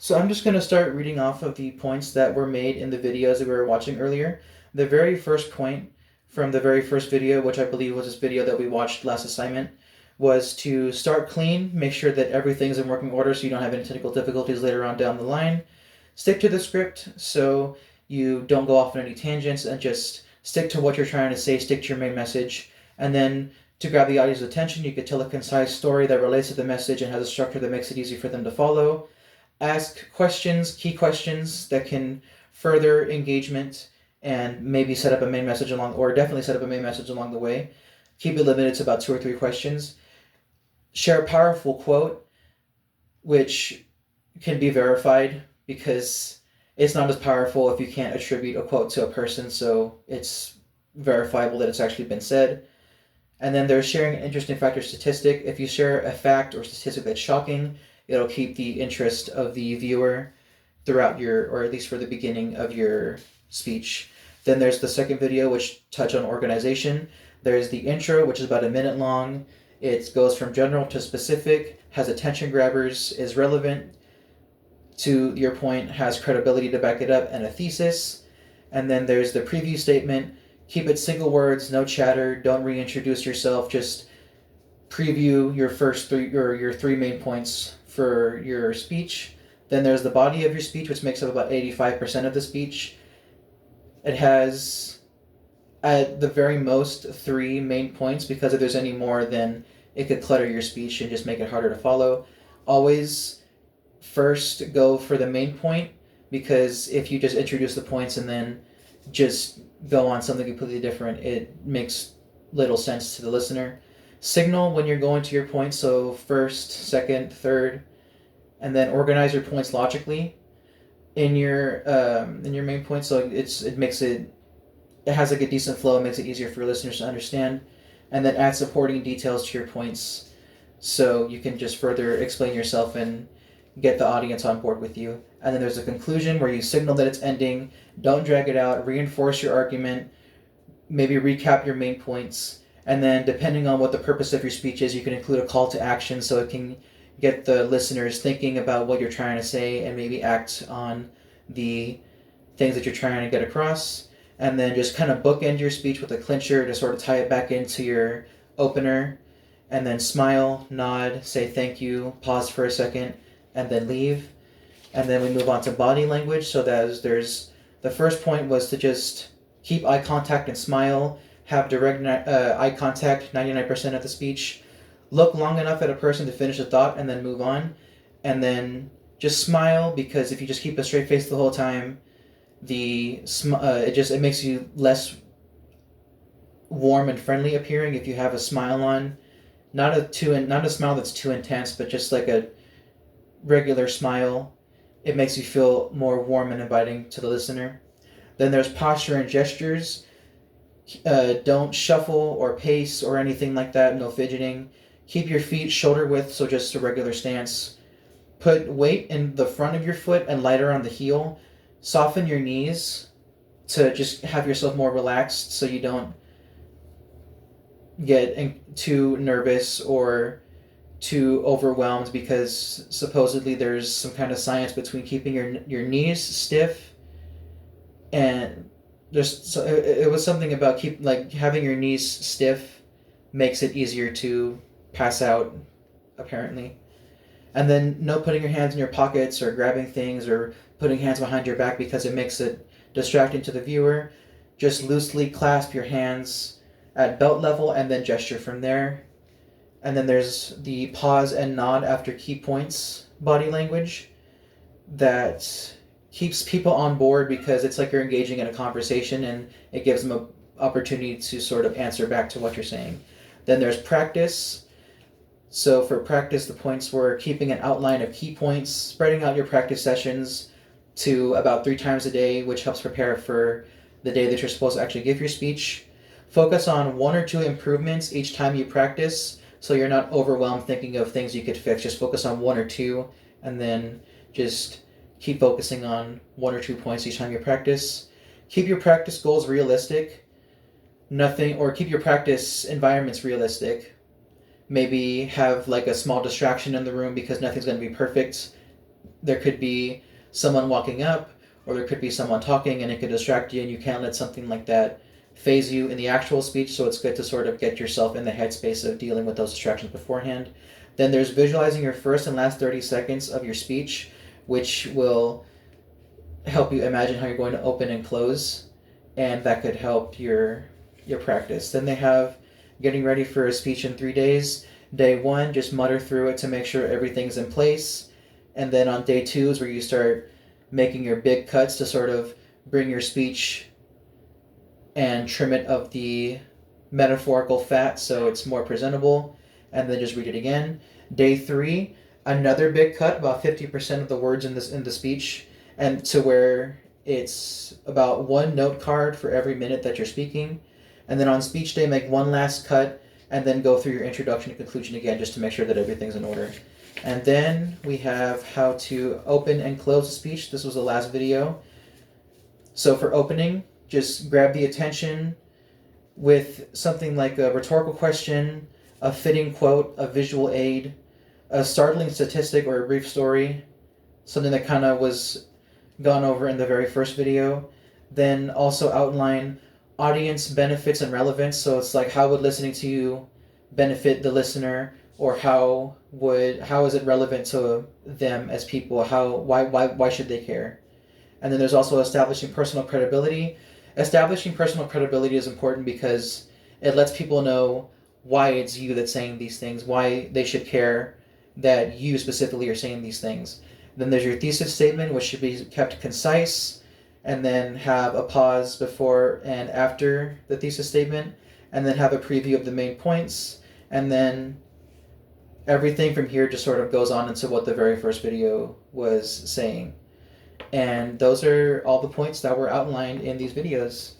So I'm just going to start reading off of the points that were made in the videos that we were watching earlier. The very first point from the very first video, which I believe was this video that we watched last assignment, was to start clean, make sure that everything's in working order so you don't have any technical difficulties later on down the line. Stick to the script so you don't go off on any tangents, and just stick to what you're trying to say, stick to your main message. And then to grab the audience's attention, you could tell a concise story that relates to the message and has a structure that makes it easy for them to follow. Ask questions, key questions that can further engagement and maybe set up a main message along, or definitely set up a main message along the way. Keep it limited to about 2 or 3 questions. Share a powerful quote, which can be verified because it's not as powerful if you can't attribute a quote to a person, so it's verifiable that it's actually been said. And then there's sharing an interesting fact or statistic. If you share a fact or statistic that's shocking, it'll keep the interest of the viewer throughout your, or at least for the beginning of your speech. Then there's the second video, which touch on organization. There's the intro, which is about a minute long. It goes from general to specific, has attention grabbers, is relevant to your point, has credibility to back it up, and a thesis. And then there's the preview statement. Keep it single words, no chatter, don't reintroduce yourself, just preview your first three, or your 3 main points for your speech. Then there's the body of your speech, which makes up about 85% of the speech. It has at the very most 3 main points, because if there's any more, then it could clutter your speech and just make it harder to follow. Always first go for the main point, because if you just introduce the points and then just go on something completely different, it makes little sense to the listener. Signal when you're going to your point, so first, second, third, and then organize your points logically in your main point. So it has like a decent flow. It makes it easier for your listeners to understand, and then add supporting details to your points, so you can just further explain yourself and get the audience on board with you. And then there's a conclusion where you signal that it's ending. Don't drag it out. Reinforce your argument. Maybe recap your main points. And then depending on what the purpose of your speech is, you can include a call to action so it can get the listeners thinking about what you're trying to say and maybe act on the things that you're trying to get across. And then just kind of bookend your speech with a clincher to sort of tie it back into your opener. And then smile, nod, say thank you, pause for a second, and then leave. And then we move on to body language. So there's the first point was to just keep eye contact and smile, have direct eye contact 99% of the speech, look long enough at a person to finish a thought and then move on, and then just smile, because if you just keep a straight face the whole time, it makes you less warm and friendly appearing. If you have a smile on, not a smile that's too intense, but just like a regular smile, it makes you feel more warm and inviting to the listener. Then there's posture and gestures. Don't shuffle or pace or anything like that. No fidgeting. Keep your feet shoulder width, so just a regular stance. Put weight in the front of your foot and lighter on the heel. Soften your knees to just have yourself more relaxed so you don't get too nervous or too overwhelmed, because supposedly there's some kind of science between keeping your knees stiff and it was something about having your knees stiff makes it easier to pass out, apparently. And then no putting your hands in your pockets or grabbing things or putting hands behind your back, because it makes it distracting to the viewer. Just loosely clasp your hands at belt level and then gesture from there. And then there's the pause and nod after key points body language that keeps people on board, because it's like you're engaging in a conversation and it gives them an opportunity to sort of answer back to what you're saying. Then there's practice. So for practice, the points were keeping an outline of key points, spreading out your practice sessions to about 3 times a day, which helps prepare for the day that you're supposed to actually give your speech. Focus on 1 or 2 improvements each time you practice, so you're not overwhelmed thinking of things you could fix. Just focus on 1 or 2, and then just keep focusing on 1 or 2 points each time you practice. Keep your practice goals realistic. Keep your practice environments realistic. Maybe have like a small distraction in the room, because nothing's going to be perfect. there could be someone walking up, or there could be someone talking, and it could distract you, and you can't let something like that phase you in the actual speech. So it's good to sort of get yourself in the headspace of dealing with those distractions beforehand. Then there's visualizing your first and last 30 seconds of your speech, which will help you imagine how you're going to open and close, and that could help your practice. Then they have getting ready for a speech in 3 days. Day one, just mutter through it to make sure everything's in place. And then on day two is where you start making your big cuts to sort of bring your speech and trim it of the metaphorical fat so it's more presentable, and then just read it again. Day three, another big cut, about 50% of the words in the speech, and to where it's about one note card for every minute that you're speaking. And then on speech day, make one last cut and then go through your introduction and conclusion again just to make sure that everything's in order. And then we have how to open and close a speech. This was the last video. So for opening, just grab the attention with something like a rhetorical question, a fitting quote, a visual aid, a startling statistic or a brief story, something that kind of was gone over in the very first video. Then also outline audience benefits and relevance. So it's like, how would listening to you benefit the listener, or how is it relevant to them as people? Why should they care? And then there's also establishing personal credibility. Establishing personal credibility is important because it lets people know why it's you that's saying these things, why they should care that you specifically are saying these things. Then there's your thesis statement, which should be kept concise, and then have a pause before and after the thesis statement, and then have a preview of the main points, and then everything from here just sort of goes on into what the very first video was saying. And those are all the points that were outlined in these videos.